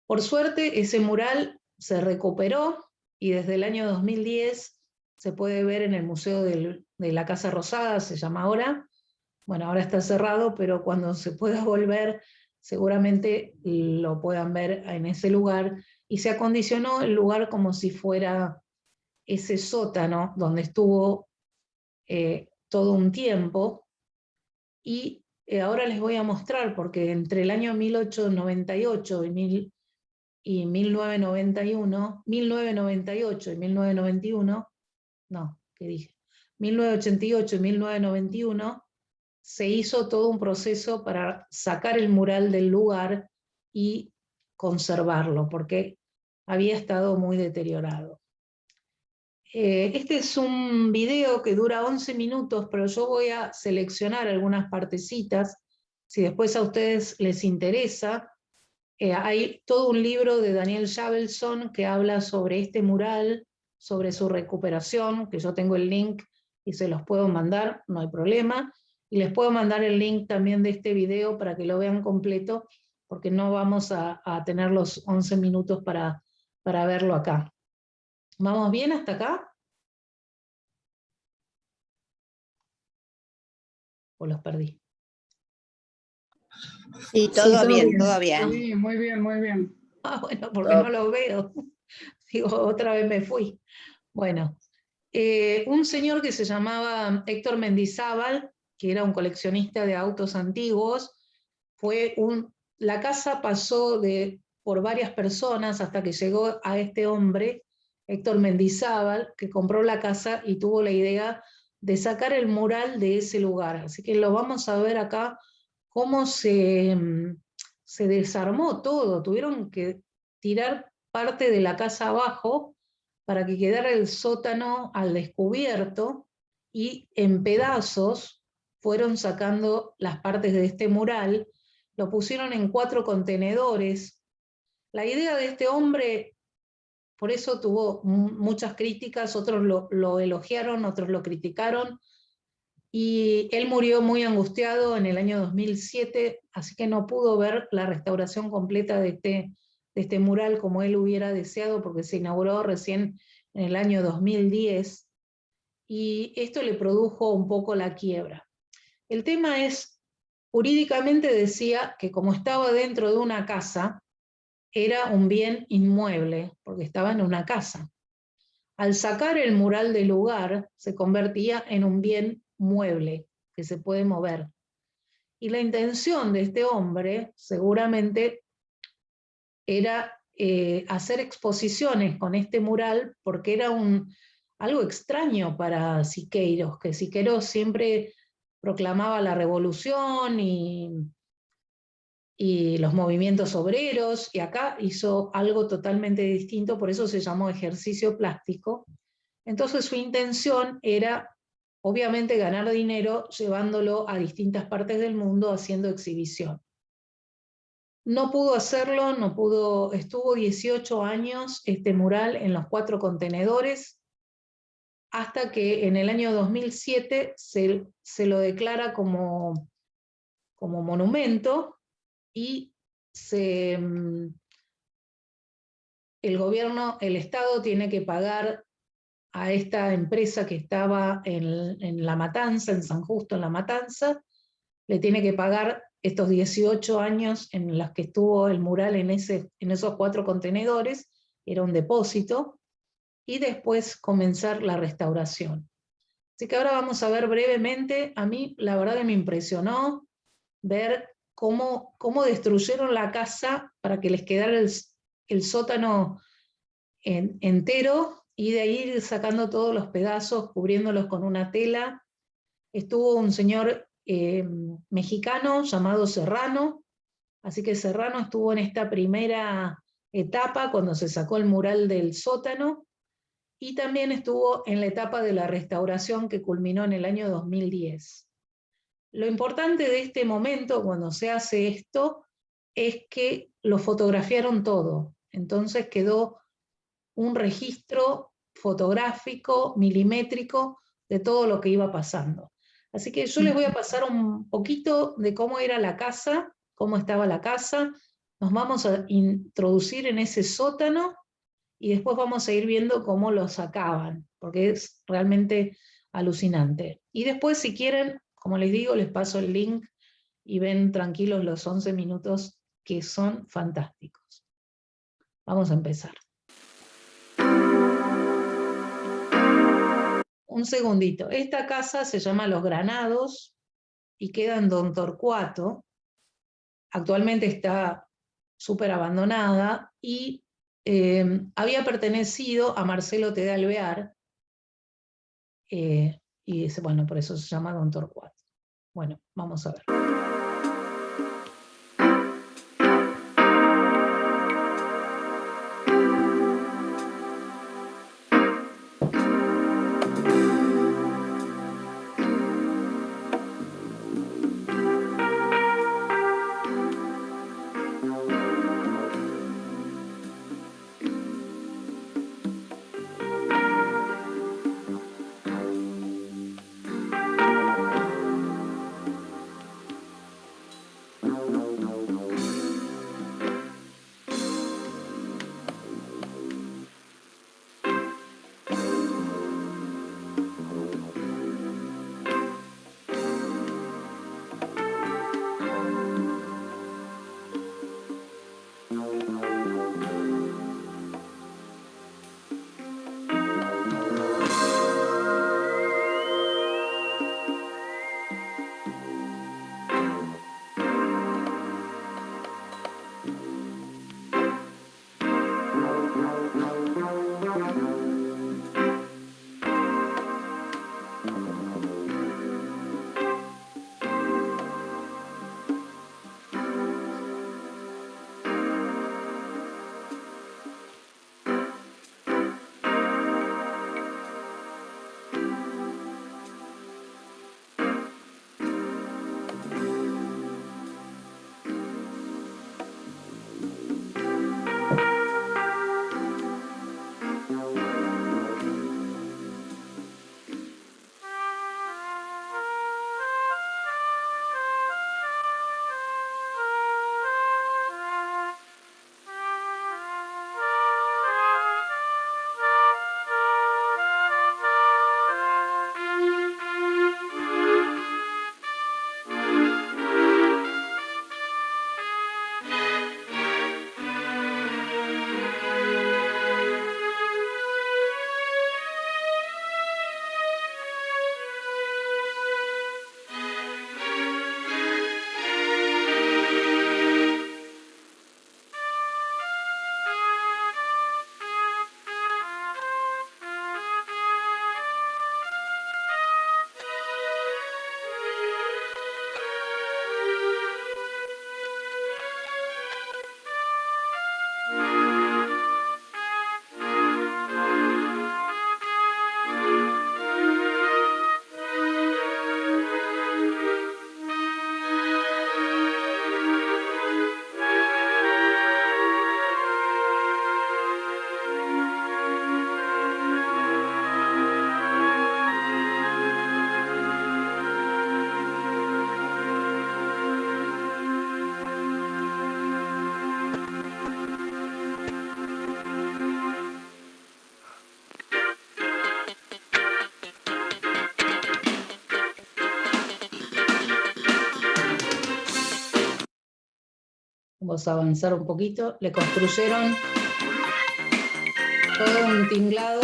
Por suerte ese mural se recuperó, y desde el año 2010 se puede ver en el Museo de la Casa Rosada, se llama ahora. Bueno, ahora está cerrado, pero cuando se pueda volver, seguramente lo puedan ver en ese lugar, y se acondicionó el lugar como si fuera ese sótano donde estuvo todo un tiempo. Y ahora les voy a mostrar, porque entre el año 1898 y 1998 y 1991, no, ¿qué dije? 1988 y 1991, se hizo todo un proceso para sacar el mural del lugar y conservarlo, porque había estado muy deteriorado. Este es un video que dura 11 minutos, pero yo voy a seleccionar algunas partecitas, si después a ustedes les interesa. Hay todo un libro de Daniel Javelson que habla sobre este mural, sobre su recuperación, que yo tengo el link y se los puedo mandar, no hay problema. Y les puedo mandar el link también de este video para que lo vean completo, porque no vamos a tener los 11 minutos para verlo acá. ¿Vamos bien hasta acá? ¿O los perdí? Sí, todo bien, todo Sí, bien. muy bien, muy bien. Ah, bueno, porque no los veo. Digo, otra vez me fui. Bueno, un señor que se llamaba Héctor Mendizábal, que era un coleccionista de autos antiguos, la casa pasó por varias personas hasta que llegó a este hombre, Héctor Mendizábal, que compró la casa y tuvo la idea de sacar el mural de ese lugar. Así que lo vamos a ver acá, cómo se desarmó todo. Tuvieron que tirar parte de la casa abajo para que quedara el sótano al descubierto, y en pedazos fueron sacando las partes de este mural, lo pusieron en 4 contenedores. La idea de este hombre, por eso tuvo muchas críticas, otros lo elogiaron, otros lo criticaron. y él murió muy angustiado en el año 2007, así que no pudo ver la restauración completa de este mural como él hubiera deseado, porque se inauguró recién en el año 2010, y esto le produjo un poco la quiebra. El tema es, jurídicamente decía que como estaba dentro de una casa, era un bien inmueble, porque estaba en una casa. Al sacar el mural del lugar, se convertía en un bien mueble, que se puede mover. Y la intención de este hombre, seguramente, era hacer exposiciones con este mural, porque era algo extraño para Siqueiros, que Siqueiros siempre proclamaba la revolución y los movimientos obreros, y acá hizo algo totalmente distinto, por eso se llamó ejercicio plástico. Entonces su intención era, obviamente, ganar dinero llevándolo a distintas partes del mundo haciendo exhibición. No pudo hacerlo, estuvo 18 años este mural en los 4 contenedores, hasta que en el año 2007 se lo declara como monumento, y el Estado tiene que pagar a esta empresa que estaba en La Matanza, en San Justo, en La Matanza, le tiene que pagar estos 18 años en los que estuvo el mural en esos 4 contenedores, era un depósito, y después comenzar la restauración. Así que ahora vamos a ver brevemente. A mí la verdad que me impresionó ver cómo destruyeron la casa para que les quedara el sótano entero, y de ahí ir sacando todos los pedazos, cubriéndolos con una tela. Estuvo un señor mexicano llamado Serrano, así que Serrano estuvo en esta primera etapa cuando se sacó el mural del sótano, y también estuvo en la etapa de la restauración que culminó en el año 2010. Lo importante de este momento, cuando se hace esto, es que lo fotografiaron todo. Entonces quedó un registro fotográfico, milimétrico, de todo lo que iba pasando. Así que yo les voy a pasar un poquito de cómo era la casa, cómo estaba la casa. Nos vamos a introducir en ese sótano, y después vamos a ir viendo cómo lo sacaban, porque es realmente alucinante. Y después, si quieren, como les digo, les paso el link y ven tranquilos los 11 minutos que son fantásticos. Vamos a empezar. Un segundito. Esta casa se llama Los Granados y queda en Don Torcuato. Actualmente está súper abandonada, y había pertenecido a Marcelo T. de Alvear, y bueno, por eso se llama Don Torcuato. Bueno, vamos a ver. Vamos a avanzar un poquito. Le construyeron todo un tinglado.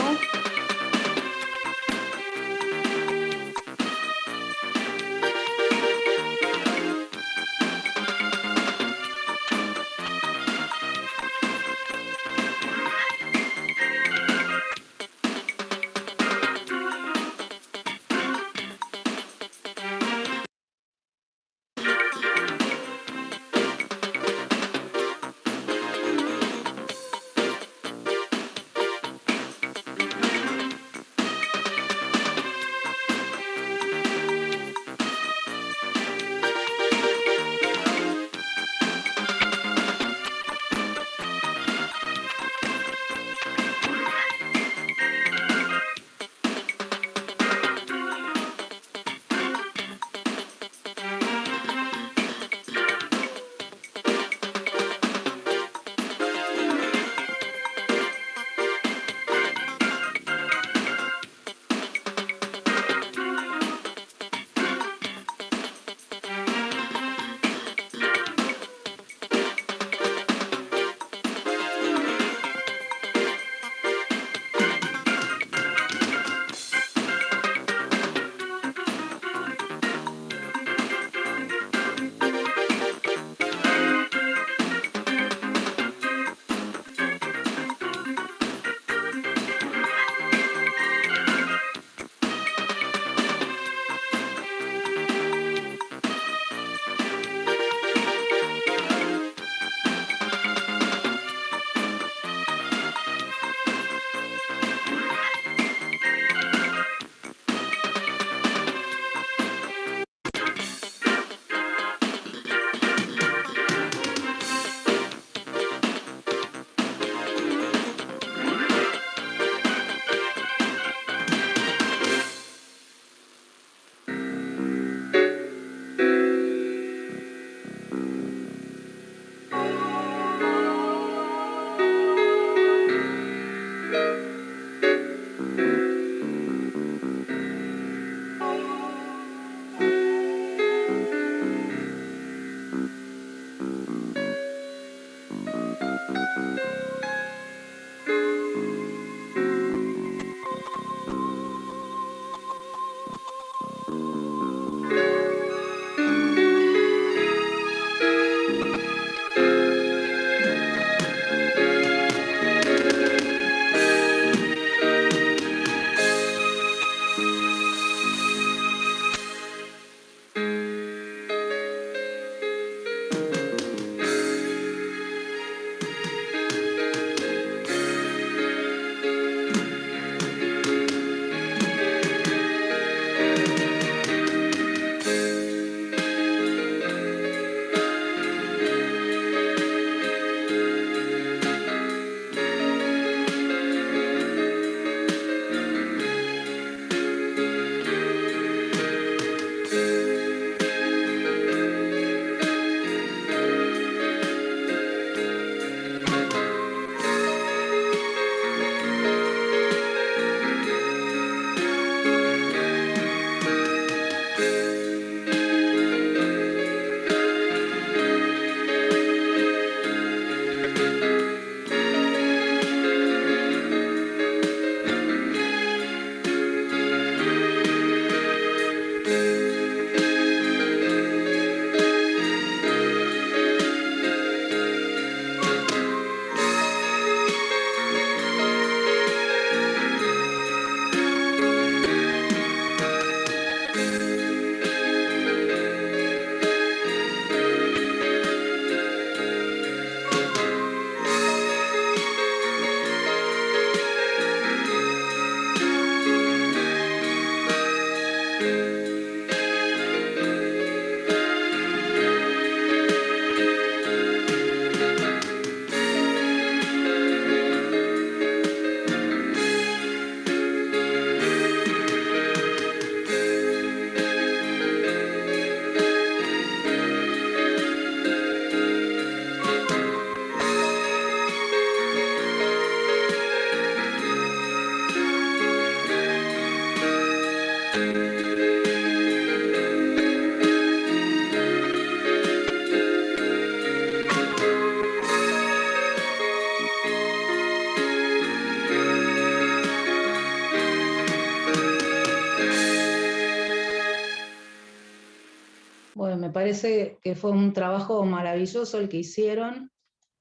Bueno, me parece que fue un trabajo maravilloso el que hicieron,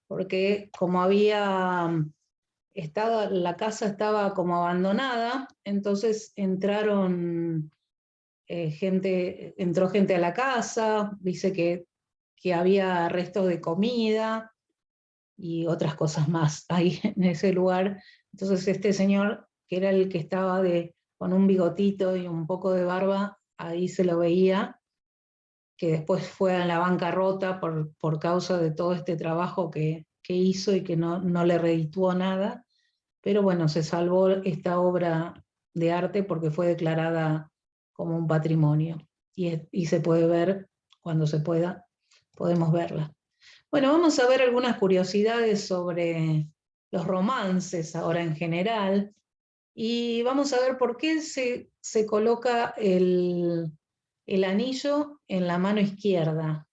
porque como había estado, la casa estaba como abandonada, entonces entró gente a la casa, dice que había restos de comida y otras cosas más ahí en ese lugar. Entonces este señor, que era el que estaba con un bigotito y un poco de barba, ahí se lo veía, que después fue a la bancarrota por causa de todo este trabajo que hizo y que no le redituó nada, pero bueno, se salvó esta obra de arte porque fue declarada como un patrimonio, y se puede ver cuando se pueda, podemos verla. Bueno, vamos a ver algunas curiosidades sobre los romances ahora en general, y vamos a ver por qué se coloca el anillo en la mano izquierda,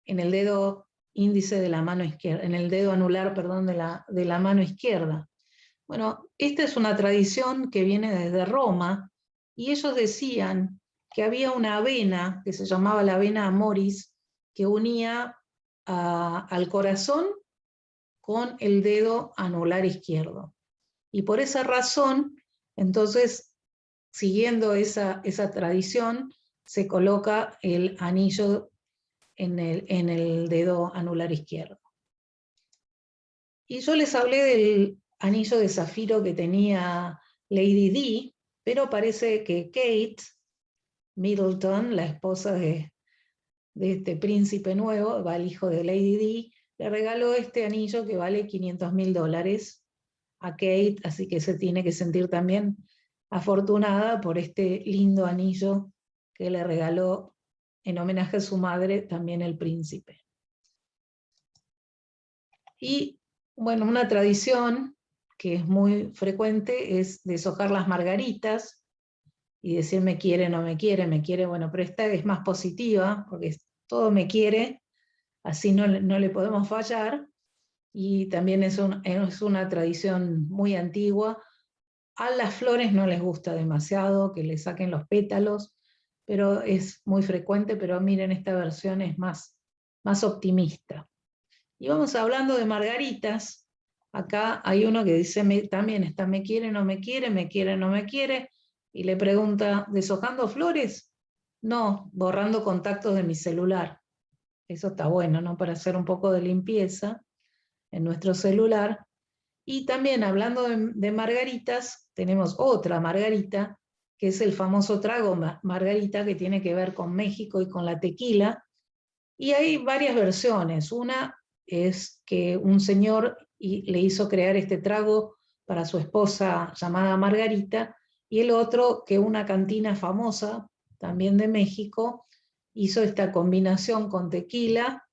en el dedo índice de la mano izquierda, en el dedo anular, perdón, de la mano izquierda. Bueno, esta es una tradición que viene desde Roma, y ellos decían que había una vena que se llamaba la vena amoris, que unía al corazón con el dedo anular izquierdo. Y por esa razón, entonces, siguiendo esa tradición, se coloca el anillo en el dedo anular izquierdo. Y yo les hablé del anillo de zafiro que tenía Lady Di, pero parece que Kate Middleton, la esposa de este príncipe nuevo, el hijo de Lady Di, le regaló este anillo que vale $500,000 a Kate, así que se tiene que sentir también afortunada por este lindo anillo que le regaló en homenaje a su madre también el príncipe. Y bueno, una tradición que es muy frecuente es deshojar las margaritas y decir me quiere, no me quiere, bueno, pero esta es más positiva, porque todo me quiere, así no le podemos fallar, y también es una tradición muy antigua. A las flores no les gusta demasiado que le saquen los pétalos, pero es muy frecuente, pero miren, esta versión es más optimista. Y vamos hablando de margaritas. Acá hay uno que dice también está me quiere, no me quiere, me quiere, no me quiere, y le pregunta, ¿deshojando flores? No, borrando contactos de mi celular. Eso está bueno, ¿no? Para hacer un poco de limpieza en nuestro celular. Y también hablando de margaritas, tenemos otra margarita, que es el famoso trago margarita, que tiene que ver con México y con la tequila. Y hay varias versiones. Una es que un señor le hizo crear este trago para su esposa llamada Margarita, y el otro que una cantina famosa, también de México, hizo esta combinación con tequila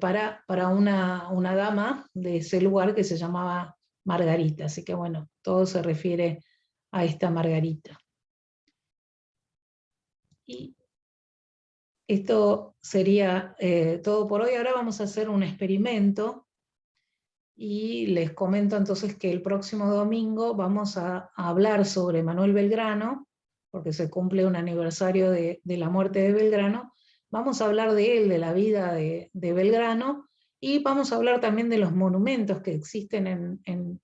para una dama de ese lugar que se llamaba Margarita. Así que bueno, todo se refiere a esta Margarita. Y esto sería todo por hoy. Ahora vamos a hacer un experimento, y les comento entonces que el próximo domingo vamos a hablar sobre Manuel Belgrano, porque se cumple un aniversario de la muerte de Belgrano. Vamos a hablar de él, de la vida de Belgrano, y vamos a hablar también de los monumentos que existen en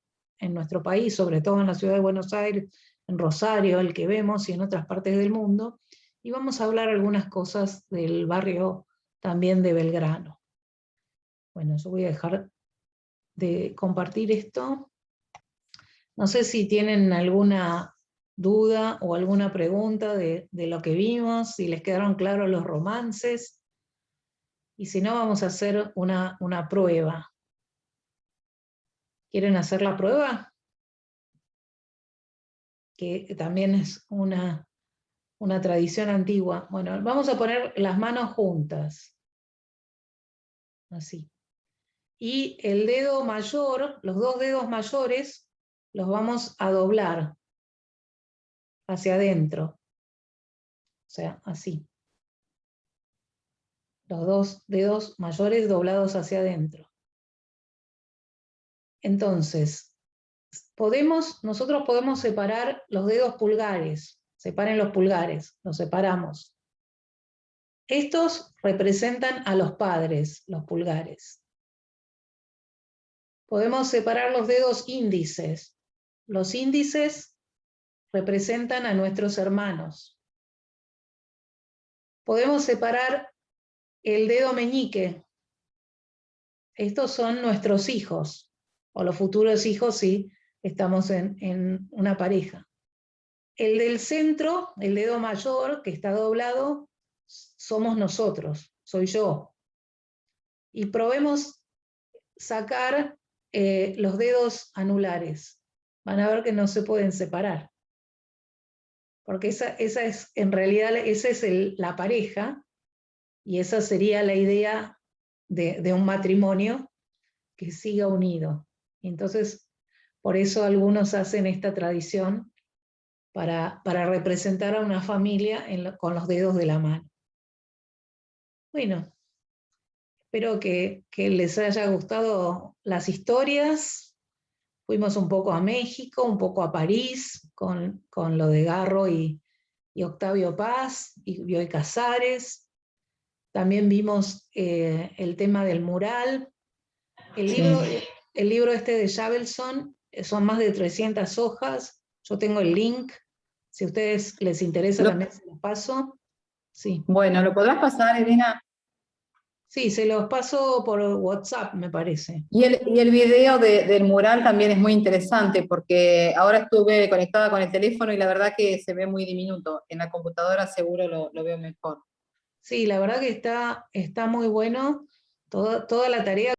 nuestro país, sobre todo en la ciudad de Buenos Aires, en Rosario, el que vemos, y en otras partes del mundo. Y vamos a hablar algunas cosas del barrio también de Belgrano. Bueno, yo voy a dejar de compartir esto. No sé si tienen alguna duda o alguna pregunta de lo que vimos, si les quedaron claros los romances, y si no, vamos a hacer una prueba. ¿Quieren hacer la prueba? Que también es una tradición antigua. Bueno, vamos a poner las manos juntas, así. Y el dedo mayor, los dos dedos mayores, los vamos a doblar hacia adentro. O sea, así. Los dos dedos mayores doblados hacia adentro. Entonces, nosotros podemos separar los dedos pulgares. Separen los pulgares, los separamos. Estos representan a los padres, los pulgares. Podemos separar los dedos índices. Los índices representan a nuestros hermanos. Podemos separar el dedo meñique. Estos son nuestros hijos, o los futuros hijos si estamos en una pareja. El del centro, el dedo mayor, que está doblado, somos nosotros, soy yo. Y probemos sacar los dedos anulares. Van a ver que no se pueden separar. Porque esa es, en realidad, esa es la pareja, y esa sería la idea de un matrimonio que siga unido. Entonces, por eso algunos hacen esta tradición para representar a una familia con los dedos de la mano. Bueno, espero que les haya gustado las historias. Fuimos un poco a México, un poco a París, con lo de Garro y Octavio Paz, y Bioy Casares. También vimos el tema del mural. El libro este de Javelson son más de 300 hojas. Yo tengo el link. Si a ustedes les interesa, también se los paso. Sí. Bueno, ¿lo podrás pasar, Elena? Sí, se los paso por WhatsApp, me parece. Y el video del mural también es muy interesante, porque ahora estuve conectada con el teléfono y la verdad que se ve muy diminuto. En la computadora seguro lo veo mejor. Sí, la verdad que está muy bueno. Toda la tarea